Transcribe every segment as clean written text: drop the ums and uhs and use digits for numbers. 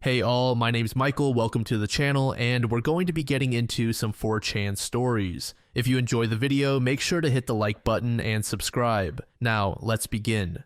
Hey all, my name's Michael, welcome to the channel, and we're going to be getting into some 4chan stories. If you enjoy the video, make sure to hit the like button and subscribe. Now, let's begin.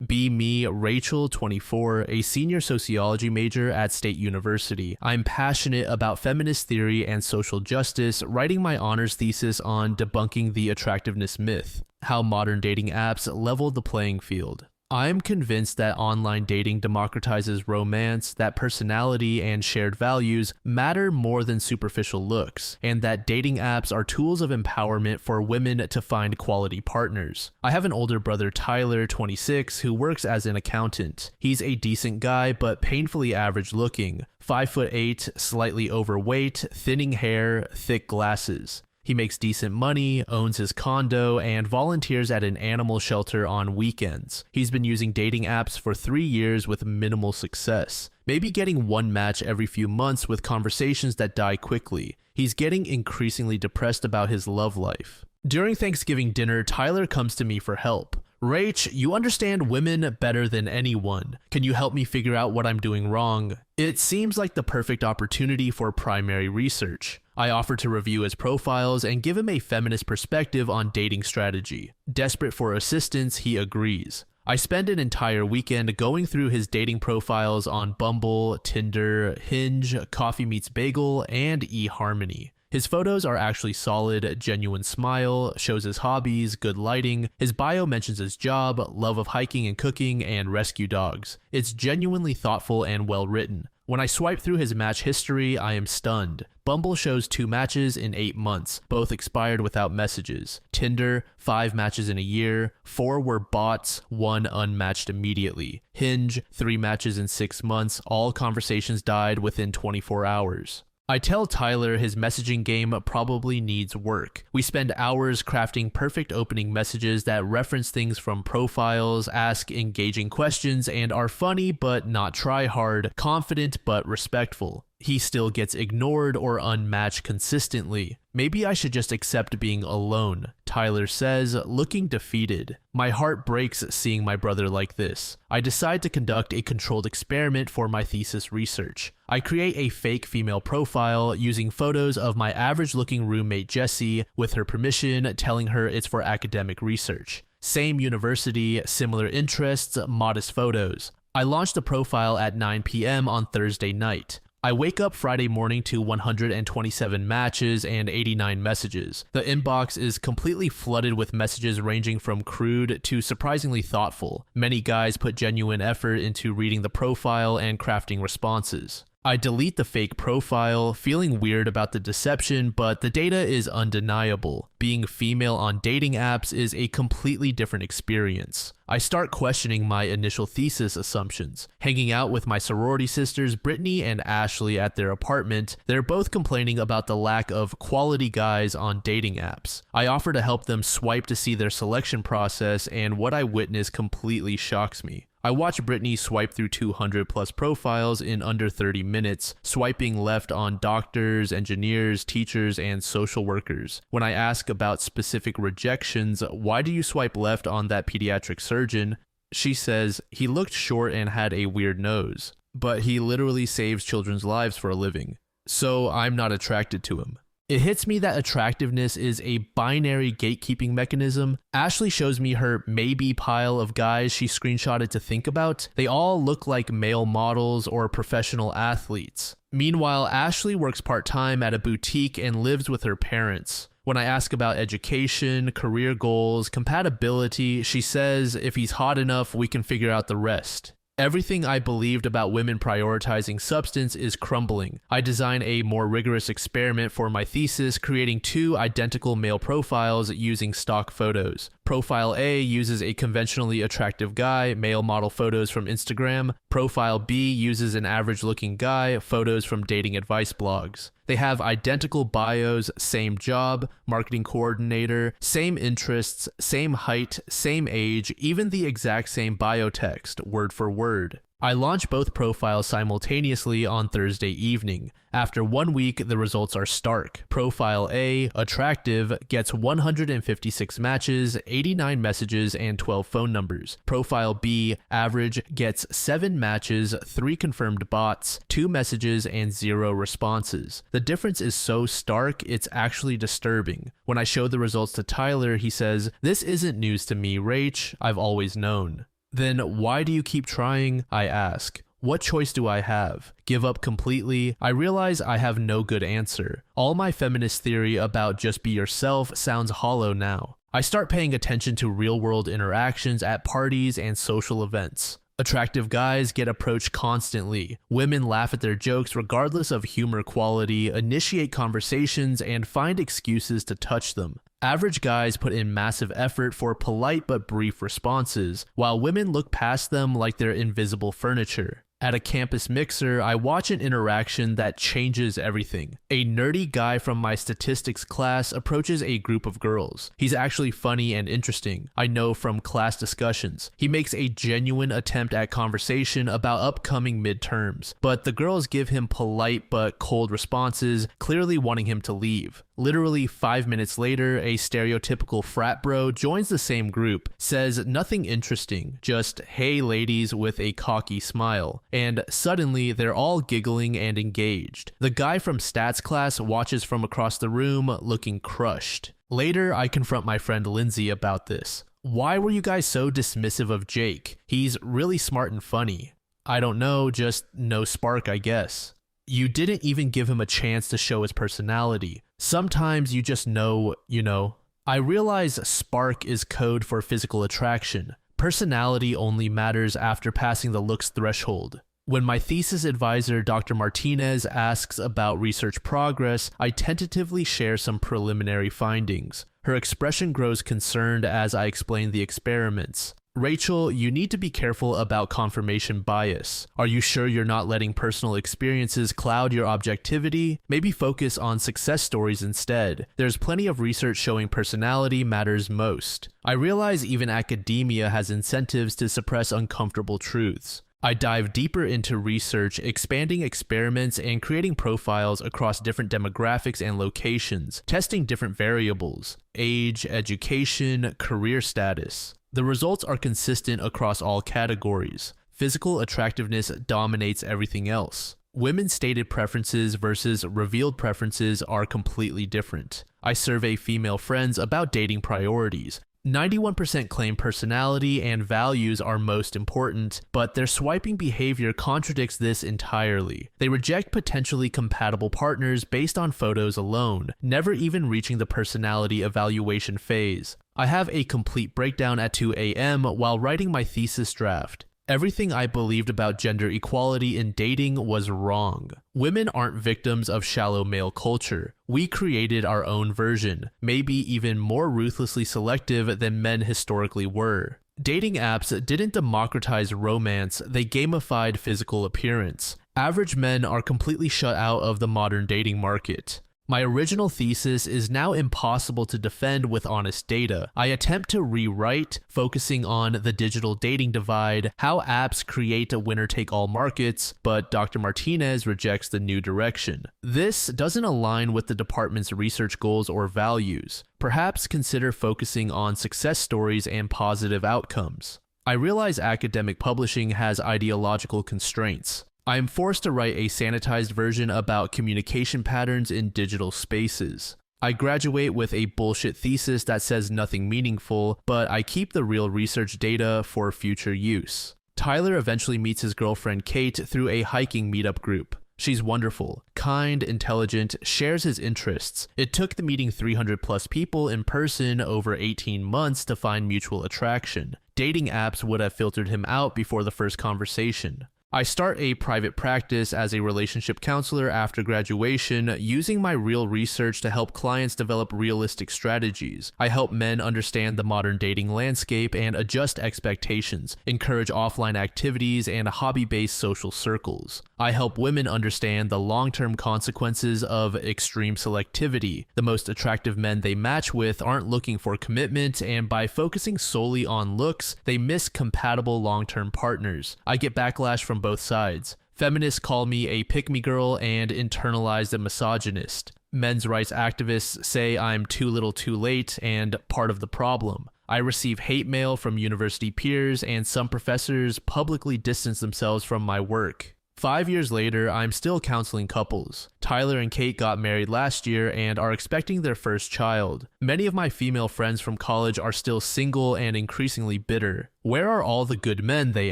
Be me, Rachel, 24, a senior sociology major at State University. I'm passionate about feminist theory and social justice, writing my honors thesis on debunking the attractiveness myth, how modern dating apps level the playing field. I'm convinced that online dating democratizes romance, that personality and shared values matter more than superficial looks, and that dating apps are tools of empowerment for women to find quality partners. I have an older brother, Tyler, 26, who works as an accountant. He's a decent guy, but painfully average looking, 5'8", slightly overweight, thinning hair, thick glasses. He makes decent money, owns his condo, and volunteers at an animal shelter on weekends. He's been using dating apps for 3 years with minimal success, maybe getting one match every few months with conversations that die quickly. He's getting increasingly depressed about his love life. During Thanksgiving dinner, Tyler comes to me for help. Rach, you understand women better than anyone. Can you help me figure out what I'm doing wrong? It seems like the perfect opportunity for primary research. I offer to review his profiles and give him a feminist perspective on dating strategy. Desperate for assistance, he agrees. I spend an entire weekend going through his dating profiles on Bumble, Tinder, Hinge, Coffee Meets Bagel, and eHarmony. His photos are actually solid, genuine smile, shows his hobbies, good lighting. His bio mentions his job, love of hiking and cooking, and rescue dogs. It's genuinely thoughtful and well written. When I swipe through his match history, I am stunned. Bumble shows 2 matches in 8 months, both expired without messages. Tinder, 5 matches in a year, 4 were bots, 1 unmatched immediately. Hinge, 3 matches in 6 months, all conversations died within 24 hours. I tell Tyler his messaging game probably needs work. We spend hours crafting perfect opening messages that reference things from profiles, ask engaging questions, and are funny but not try hard, confident but respectful. He still gets ignored or unmatched consistently. Maybe I should just accept being alone, Tyler says, looking defeated. My heart breaks seeing my brother like this. I decide to conduct a controlled experiment for my thesis research. I create a fake female profile using photos of my average-looking roommate Jessie, with her permission, telling her it's for academic research. Same university, similar interests, modest photos. I launched the profile at 9 p.m. on Thursday night. I wake up Friday morning to 127 matches and 89 messages. The inbox is completely flooded with messages ranging from crude to surprisingly thoughtful. Many guys put genuine effort into reading the profile and crafting responses. I delete the fake profile, feeling weird about the deception, but the data is undeniable. Being female on dating apps is a completely different experience. I start questioning my initial thesis assumptions. Hanging out with my sorority sisters Brittany and Ashley at their apartment, they're both complaining about the lack of quality guys on dating apps. I offer to help them swipe to see their selection process, and what I witness completely shocks me. I watch Brittany swipe through 200 plus profiles in under 30 minutes, swiping left on doctors, engineers, teachers, and social workers. When I ask about specific rejections, why do you swipe left on that pediatric surgeon? She says, he looked short and had a weird nose, but he literally saves children's lives for a living. So I'm not attracted to him. It hits me that attractiveness is a binary gatekeeping mechanism. Ashley shows me her maybe pile of guys she screenshotted to think about. They all look like male models or professional athletes. Meanwhile, Ashley works part-time at a boutique and lives with her parents. When I ask about education, career goals, compatibility, she says if he's hot enough, we can figure out the rest. Everything I believed about women prioritizing substance is crumbling. I design a more rigorous experiment for my thesis, creating 2 identical male profiles using stock photos. Profile A uses a conventionally attractive guy, male model photos from Instagram. Profile B uses an average-looking guy, photos from dating advice blogs. They have identical bios, same job, marketing coordinator, same interests, same height, same age, even the exact same bio text, word for word. I launch both profiles simultaneously on Thursday evening. After 1 week, the results are stark. Profile A, attractive, gets 156 matches, 89 messages, and 12 phone numbers. Profile B, average, gets 7 matches, 3 confirmed bots, 2 messages, and 0 responses. The difference is so stark, it's actually disturbing. When I show the results to Tyler, he says, "This isn't news to me, Rach. I've always known." Then why do you keep trying? I ask. What choice do I have? Give up completely? I realize I have no good answer. All my feminist theory about just be yourself sounds hollow now. I start paying attention to real-world interactions at parties and social events. Attractive guys get approached constantly. Women laugh at their jokes regardless of humor quality, initiate conversations, and find excuses to touch them. Average guys put in massive effort for polite but brief responses, while women look past them like they're invisible furniture. At a campus mixer, I watch an interaction that changes everything. A nerdy guy from my statistics class approaches a group of girls. He's actually funny and interesting. I know from class discussions. He makes a genuine attempt at conversation about upcoming midterms, but the girls give him polite but cold responses, clearly wanting him to leave. Literally 5 minutes later, a stereotypical frat bro joins the same group, says nothing interesting, just "Hey ladies" with a cocky smile, and suddenly they're all giggling and engaged. The guy from stats class watches from across the room, looking crushed. Later, I confront my friend Lindsay about this. "Why were you guys so dismissive of Jake? He's really smart and funny." "I don't know, just no spark, I guess." "You didn't even give him a chance to show his personality. Sometimes you just know, you know." I realize spark is code for physical attraction. Personality only matters after passing the looks threshold. When my thesis advisor, Dr. Martinez, asks about research progress, I tentatively share some preliminary findings. Her expression grows concerned as I explain the experiments. "Rachel, you need to be careful about confirmation bias. Are you sure you're not letting personal experiences cloud your objectivity? Maybe focus on success stories instead. There's plenty of research showing personality matters most." I realize even academia has incentives to suppress uncomfortable truths. I dive deeper into research, expanding experiments and creating profiles across different demographics and locations, testing different variables: age, education, career status. The results are consistent across all categories. Physical attractiveness dominates everything else. Women's stated preferences versus revealed preferences are completely different. I survey female friends about dating priorities. 91% claim personality and values are most important, but their swiping behavior contradicts this entirely. They reject potentially compatible partners based on photos alone, never even reaching the personality evaluation phase. I have a complete breakdown at 2 a.m. while writing my thesis draft. Everything I believed about gender equality in dating was wrong. Women aren't victims of shallow male culture. We created our own version, maybe even more ruthlessly selective than men historically were. Dating apps didn't democratize romance, they gamified physical appearance. Average men are completely shut out of the modern dating market. My original thesis is now impossible to defend with honest data. I attempt to rewrite, focusing on the digital dating divide, how apps create a winner-take-all markets, but Dr. Martinez rejects the new direction. This doesn't align with the department's research goals or values. Perhaps consider focusing on success stories and positive outcomes. I realize academic publishing has ideological constraints. I am forced to write a sanitized version about communication patterns in digital spaces. I graduate with a bullshit thesis that says nothing meaningful, but I keep the real research data for future use. Tyler eventually meets his girlfriend Kate through a hiking meetup group. She's wonderful, kind, intelligent, shares his interests. It took the meeting 300 plus people in person over 18 months to find mutual attraction. Dating apps would have filtered him out before the first conversation. I start a private practice as a relationship counselor after graduation, using my real research to help clients develop realistic strategies. I help men understand the modern dating landscape and adjust expectations, encourage offline activities and hobby-based social circles. I help women understand the long-term consequences of extreme selectivity. The most attractive men they match with aren't looking for commitment, and by focusing solely on looks, they miss compatible long-term partners. I get backlash from from both sides. Feminists call me a pick-me girl and internalized a misogynist. Men's rights activists say I'm too little too late and part of the problem. I receive hate mail from university peers, and some professors publicly distance themselves from my work. 5 years later, I'm still counseling couples. Tyler and Kate got married last year and are expecting their first child. Many of my female friends from college are still single and increasingly bitter. Where are all the good men, they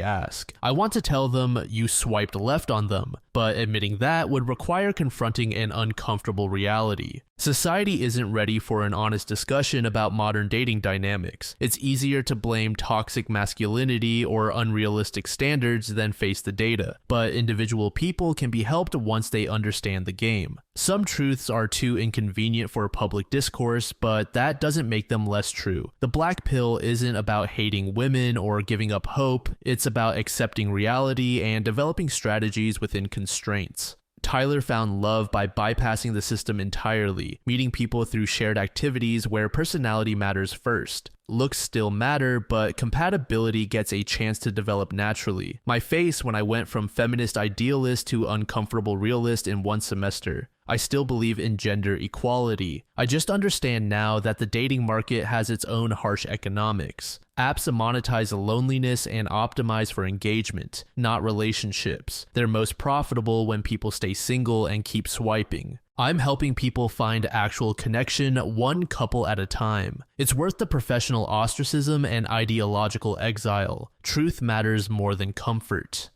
ask. I want to tell them you swiped left on them, but admitting that would require confronting an uncomfortable reality. Society isn't ready for an honest discussion about modern dating dynamics. It's easier to blame toxic masculinity or unrealistic standards than face the data, but individual people can be helped once they understand the game. Some truths are too inconvenient for public discourse, but that doesn't make them less true. The black pill isn't about hating women or giving up hope, it's about accepting reality and developing strategies within constraints. Tyler found love by bypassing the system entirely, meeting people through shared activities where personality matters first. Looks still matter, but compatibility gets a chance to develop naturally. My face when I went from feminist idealist to uncomfortable realist in 1 semester. I still believe in gender equality. I just understand now that the dating market has its own harsh economics. Apps monetize loneliness and optimize for engagement, not relationships. They're most profitable when people stay single and keep swiping. I'm helping people find actual connection, one couple at a time. It's worth the professional ostracism and ideological exile. Truth matters more than comfort.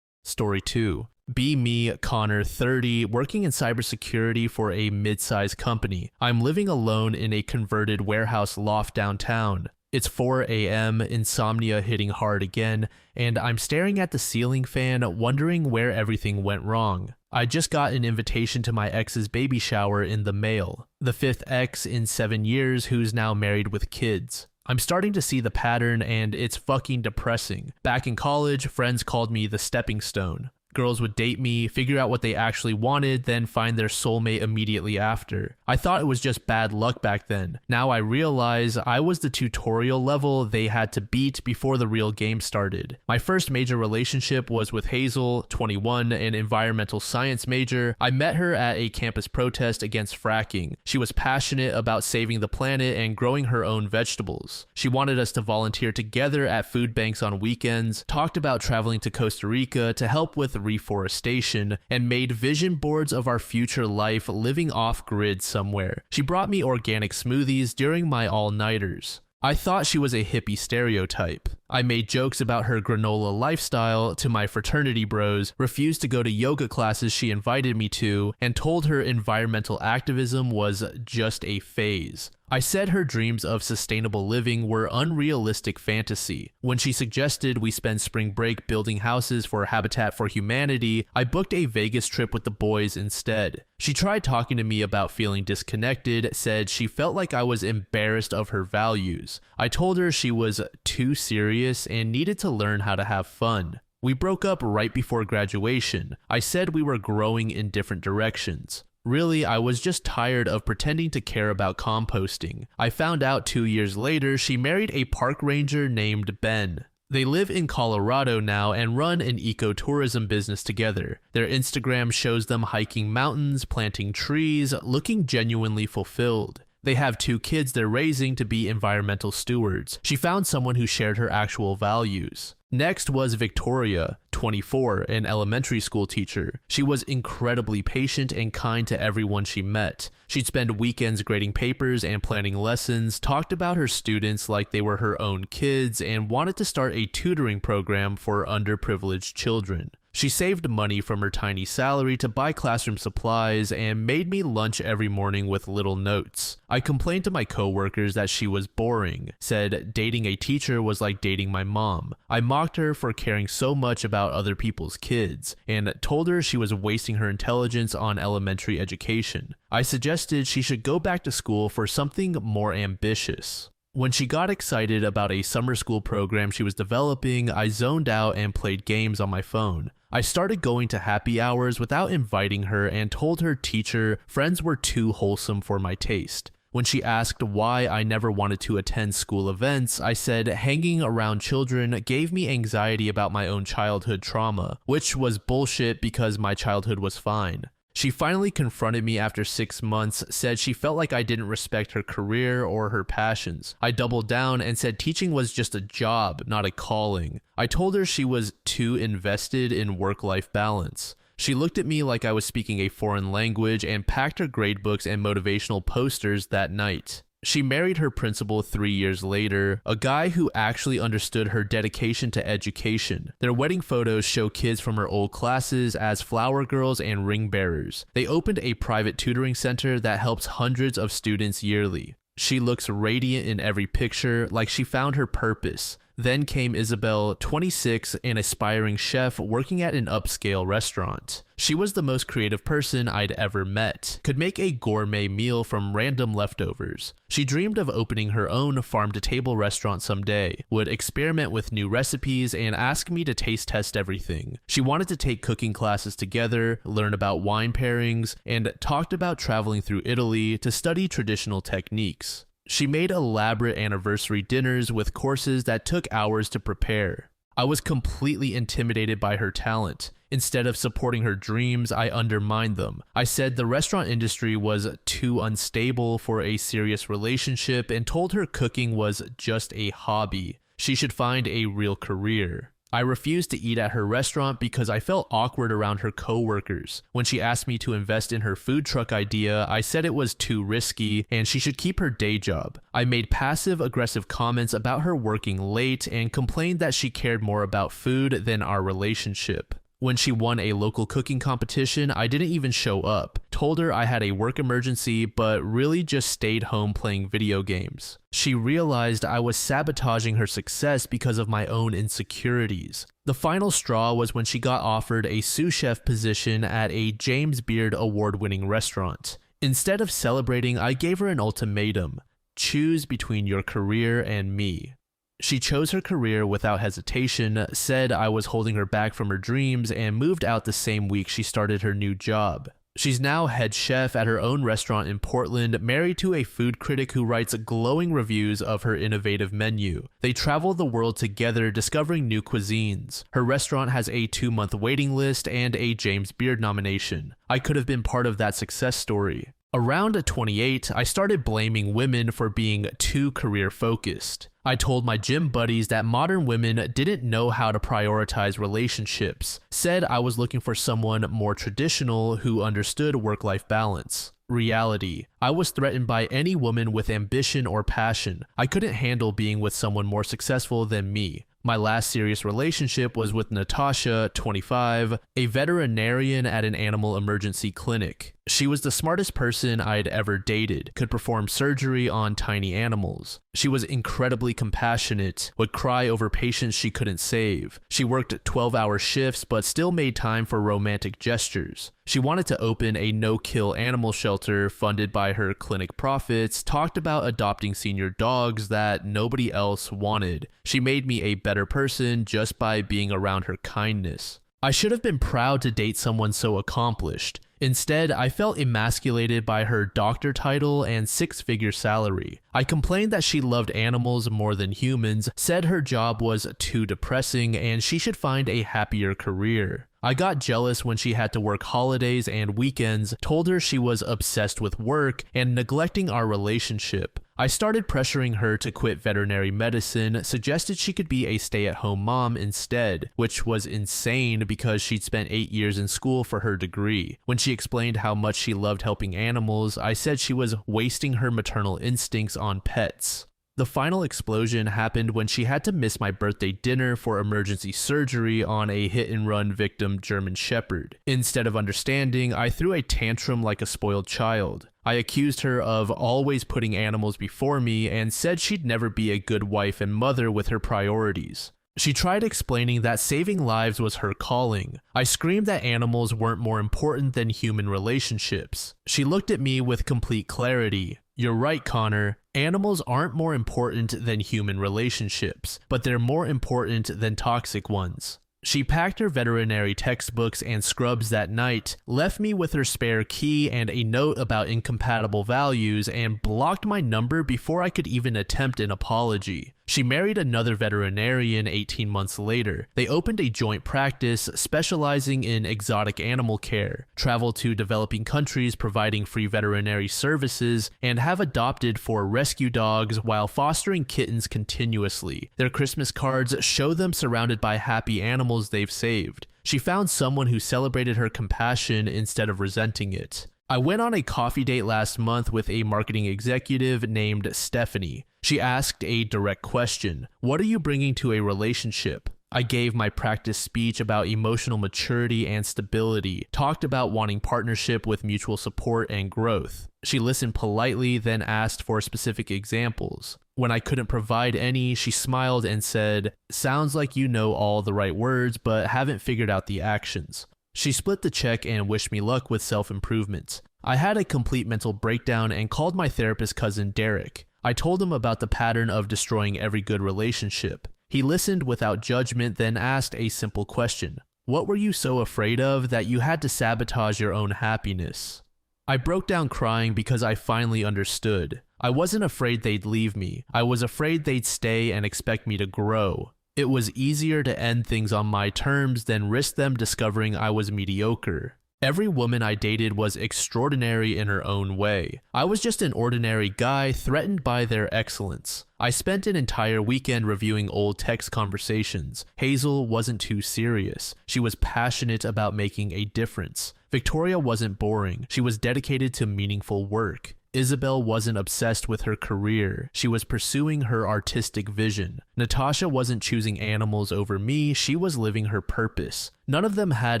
Story 2. Be me, Connor, 30, working in cybersecurity for a mid-sized company. I'm living alone in a converted warehouse loft downtown. It's 4 a.m., insomnia hitting hard again, and I'm staring at the ceiling fan, wondering where everything went wrong. I just got an invitation to my ex's baby shower in the mail. The 5th ex in 7 years who's now married with kids. I'm starting to see the pattern, and it's fucking depressing. Back in college, friends called me the stepping stone. Girls would date me, figure out what they actually wanted, then find their soulmate immediately after. I thought it was just bad luck back then. Now I realize I was the tutorial level they had to beat before the real game started. My first major relationship was with Hazel, 21, an environmental science major. I met her at a campus protest against fracking. She was passionate about saving the planet and growing her own vegetables. She wanted us to volunteer together at food banks on weekends, talked about traveling to Costa Rica to help with reforestation, and made vision boards of our future life living off-grid somewhere. She brought me organic smoothies during my all-nighters. I thought she was a hippie stereotype. I made jokes about her granola lifestyle to my fraternity bros, refused to go to yoga classes she invited me to, and told her environmental activism was just a phase. I said her dreams of sustainable living were unrealistic fantasy. When she suggested we spend spring break building houses for Habitat for Humanity, I booked a Vegas trip with the boys instead. She tried talking to me about feeling disconnected, said she felt like I was embarrassed of her values. I told her she was too serious and needed to learn how to have fun. We broke up right before graduation. I said we were growing in different directions. Really, I was just tired of pretending to care about composting. I found out 2 years later she married a park ranger named Ben. They live in Colorado now and run an ecotourism business together. Their Instagram shows them hiking mountains, planting trees, looking genuinely fulfilled. They have 2 kids they're raising to be environmental stewards. She found someone who shared her actual values. Next was Victoria, 24, an elementary school teacher. She was incredibly patient and kind to everyone she met. She'd spend weekends grading papers and planning lessons, talked about her students like they were her own kids, and wanted to start a tutoring program for underprivileged children. She saved money from her tiny salary to buy classroom supplies and made me lunch every morning with little notes. I complained to my coworkers that she was boring, said dating a teacher was like dating my mom. I mocked her for caring so much about other people's kids, and told her she was wasting her intelligence on elementary education. I suggested she should go back to school for something more ambitious. When she got excited about a summer school program she was developing, I zoned out and played games on my phone. I started going to happy hours without inviting her and told her teacher friends were too wholesome for my taste. When she asked why I never wanted to attend school events, I said hanging around children gave me anxiety about my own childhood trauma, which was bullshit because my childhood was fine. She finally confronted me after 6 months, said she felt like I didn't respect her career or her passions. I doubled down and said teaching was just a job, not a calling. I told her she was too invested in work-life balance. She looked at me like I was speaking a foreign language and packed her gradebooks and motivational posters that night. She married her principal 3 years later, a guy who actually understood her dedication to education. Their wedding photos show kids from her old classes as flower girls and ring bearers. They opened a private tutoring center that helps hundreds of students yearly. She looks radiant in every picture, like she found her purpose. Then came Isabel, 26, an aspiring chef working at an upscale restaurant. She was the most creative person I'd ever met, could make a gourmet meal from random leftovers. She dreamed of opening her own farm-to-table restaurant someday, would experiment with new recipes and ask me to taste test everything. She wanted to take cooking classes together, learn about wine pairings, and talked about traveling through Italy to study traditional techniques. She made elaborate anniversary dinners with courses that took hours to prepare. I was completely intimidated by her talent. Instead of supporting her dreams, I undermined them. I said the restaurant industry was too unstable for a serious relationship and told her cooking was just a hobby. She should find a real career. I refused to eat at her restaurant because I felt awkward around her coworkers. When she asked me to invest in her food truck idea, I said it was too risky and she should keep her day job. I made passive-aggressive comments about her working late and complained that she cared more about food than our relationship. When she won a local cooking competition, I didn't even show up. Told her I had a work emergency, but really just stayed home playing video games. She realized I was sabotaging her success because of my own insecurities. The final straw was when she got offered a sous chef position at a James Beard award-winning restaurant. Instead of celebrating, I gave her an ultimatum: choose between your career and me. She chose her career without hesitation, said I was holding her back from her dreams, and moved out the same week she started her new job. She's now head chef at her own restaurant in Portland, married to a food critic who writes glowing reviews of her innovative menu. They travel the world together, discovering new cuisines. Her restaurant has a 2-month waiting list and a James Beard nomination. I could have been part of that success story. Around 28, I started blaming women for being too career-focused. I told my gym buddies that modern women didn't know how to prioritize relationships, said I was looking for someone more traditional who understood work-life balance. Reality: I was threatened by any woman with ambition or passion. I couldn't handle being with someone more successful than me. My last serious relationship was with Natasha, 25, a veterinarian at an animal emergency clinic. She was the smartest person I'd ever dated, could perform surgery on tiny animals. She was incredibly compassionate, would cry over patients she couldn't save. She worked 12-hour shifts but still made time for romantic gestures. She wanted to open a no-kill animal shelter funded by her clinic profits, talked about adopting senior dogs that nobody else wanted. She made me a better person just by being around her kindness. I should have been proud to date someone so accomplished. Instead, I felt emasculated by her doctor title and 6-figure salary. I complained that she loved animals more than humans, said her job was too depressing and she should find a happier career. I got jealous when she had to work holidays and weekends, told her she was obsessed with work and neglecting our relationship. I started pressuring her to quit veterinary medicine, suggested she could be a stay-at-home mom instead, which was insane because she'd spent 8 years in school for her degree. When she explained how much she loved helping animals, I said she was wasting her maternal instincts on pets. The final explosion happened when she had to miss my birthday dinner for emergency surgery on a hit-and-run victim German Shepherd. Instead of understanding, I threw a tantrum like a spoiled child. I accused her of always putting animals before me and said she'd never be a good wife and mother with her priorities. She tried explaining that saving lives was her calling. I screamed that animals weren't more important than human relationships. She looked at me with complete clarity. You're right, Connor. Animals aren't more important than human relationships, but they're more important than toxic ones. She packed her veterinary textbooks and scrubs that night, left me with her spare key and a note about incompatible values, and blocked my number before I could even attempt an apology. She married another veterinarian 18 months later. They opened a joint practice specializing in exotic animal care, traveled to developing countries providing free veterinary services, and have adopted 4 rescue dogs while fostering kittens continuously. Their Christmas cards show them surrounded by happy animals they've saved. She found someone who celebrated her compassion instead of resenting it. I went on a coffee date last month with a marketing executive named Stephanie. She asked a direct question: "What are you bringing to a relationship?" I gave my practice speech about emotional maturity and stability, talked about wanting partnership with mutual support and growth. She listened politely, then asked for specific examples. When I couldn't provide any, she smiled and said, "Sounds like you know all the right words, but haven't figured out the actions." She split the check and wished me luck with self-improvement. I had a complete mental breakdown and called my therapist cousin Derek. I told him about the pattern of destroying every good relationship. He listened without judgment, then asked a simple question: "What were you so afraid of that you had to sabotage your own happiness?" I broke down crying because I finally understood. I wasn't afraid they'd leave me. I was afraid they'd stay and expect me to grow. It was easier to end things on my terms than risk them discovering I was mediocre. Every woman I dated was extraordinary in her own way. I was just an ordinary guy threatened by their excellence. I spent an entire weekend reviewing old text conversations. Hazel wasn't too serious. She was passionate about making a difference. Victoria wasn't boring. She was dedicated to meaningful work. Isabel wasn't obsessed with her career. She was pursuing her artistic vision. Natasha wasn't choosing animals over me. She was living her purpose. None of them had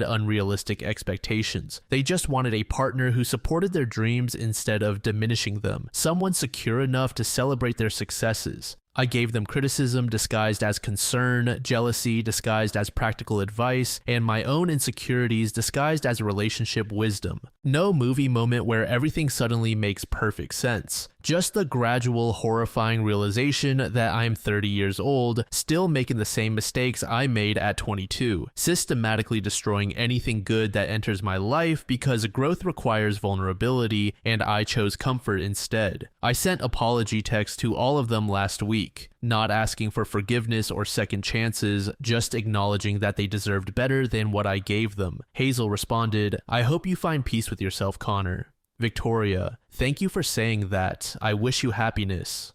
unrealistic expectations. They just wanted a partner who supported their dreams instead of diminishing them, someone secure enough to celebrate their successes. I gave them criticism disguised as concern, jealousy disguised as practical advice, and my own insecurities disguised as relationship wisdom. No movie moment where everything suddenly makes perfect sense. Just the gradual, horrifying realization that I'm 30 years old, still making the same mistakes I made at 22, systematically destroying anything good that enters my life because growth requires vulnerability, and I chose comfort instead. I sent apology texts to all of them last week, not asking for forgiveness or second chances, just acknowledging that they deserved better than what I gave them. Hazel responded, "I hope you find peace with yourself, Connor." Victoria, "Thank you for saying that. I wish you happiness."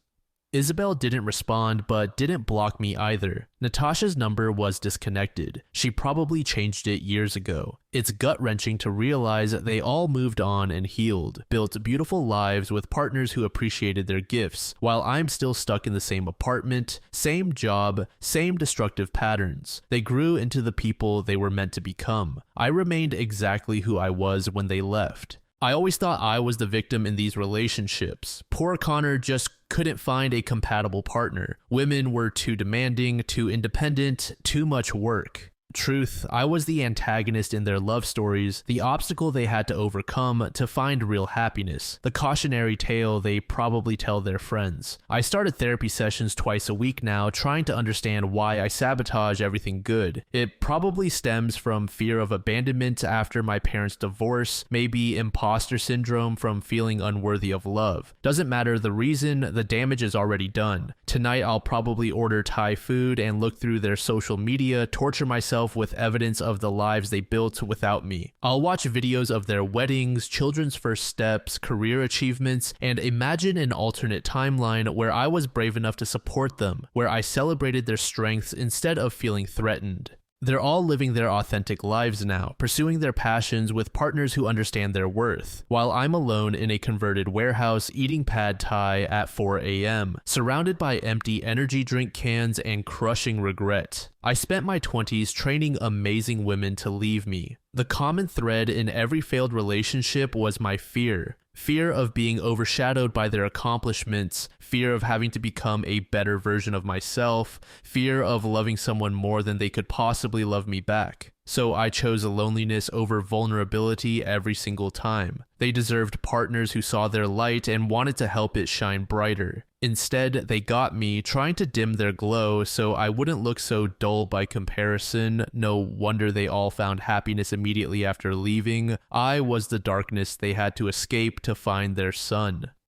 Isabel didn't respond, but didn't block me either. Natasha's number was disconnected. She probably changed it years ago. It's gut-wrenching to realize they all moved on and healed, built beautiful lives with partners who appreciated their gifts, while I'm still stuck in the same apartment, same job, same destructive patterns. They grew into the people they were meant to become. I remained exactly who I was when they left. I always thought I was the victim in these relationships. Poor Connor just couldn't find a compatible partner. Women were too demanding, too independent, too much work. Truth, I was the antagonist in their love stories, the obstacle they had to overcome to find real happiness, the cautionary tale they probably tell their friends. I started therapy sessions twice a week now, trying to understand why I sabotage everything good. It probably stems from fear of abandonment after my parents' divorce, maybe imposter syndrome from feeling unworthy of love. Doesn't matter the reason, the damage is already done. Tonight I'll probably order Thai food and look through their social media, torture myself with evidence of the lives they built without me. I'll watch videos of their weddings, children's first steps, career achievements, and imagine an alternate timeline where I was brave enough to support them, where I celebrated their strengths instead of feeling threatened. They're all living their authentic lives now, pursuing their passions with partners who understand their worth, while I'm alone in a converted warehouse eating pad thai at 4 a.m., surrounded by empty energy drink cans and crushing regret. I spent my 20s training amazing women to leave me. The common thread in every failed relationship was my fear. Fear of being overshadowed by their accomplishments, fear of having to become a better version of myself, fear of loving someone more than they could possibly love me back. So I chose loneliness over vulnerability every single time. They deserved partners who saw their light and wanted to help it shine brighter. Instead, they got me, trying to dim their glow so I wouldn't look so dull by comparison. No wonder they all found happiness immediately after leaving. I was the darkness they had to escape to find their sun.